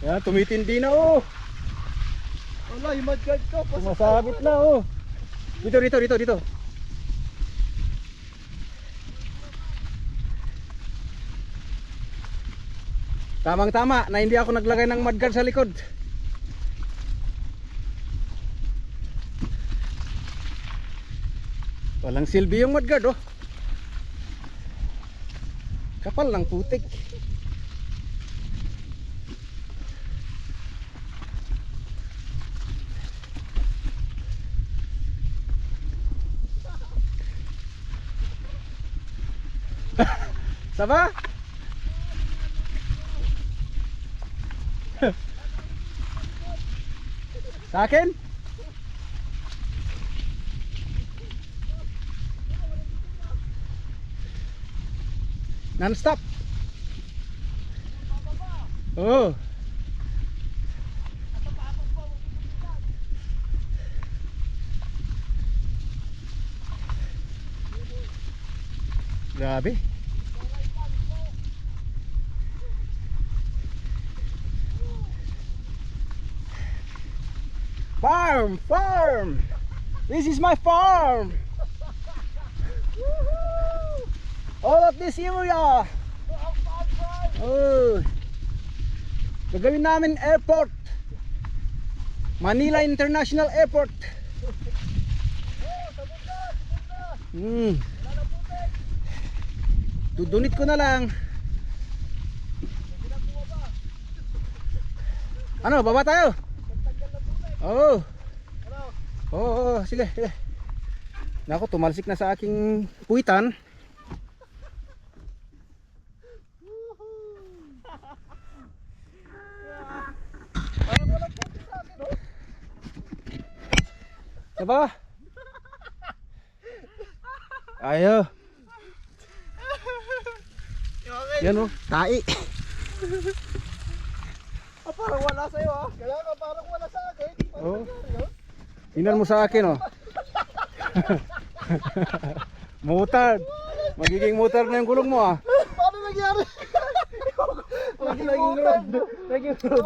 Yan, tumitindi na oh. Wala, yung mudguard ko. Sumasabit na oh. Dito. Tamang-tama na hindi ako naglagay ng mudguard sa likod. Walang silbi yung mudguard oh. Kapal ng putik. Saba? Sa akin? Non-stop. Oh. Grabe. Farm! This is my farm! All of this area! Oh. Gagawin namin airport. Manila International Airport. Dudunit ko na lang. Ano, baba tayo? Oo. Oo, sige. Nako, tumalsik na sa aking puwitan. Diba? Ayo. Yan o, tai. Parang wala sa'yo ah. Kaya ka parang wala sa akin. Oh. Tingnan mo sa akin oh. Mutard. Magiging mutard na yung gulong mo ah. Paano nangyari? Naging road.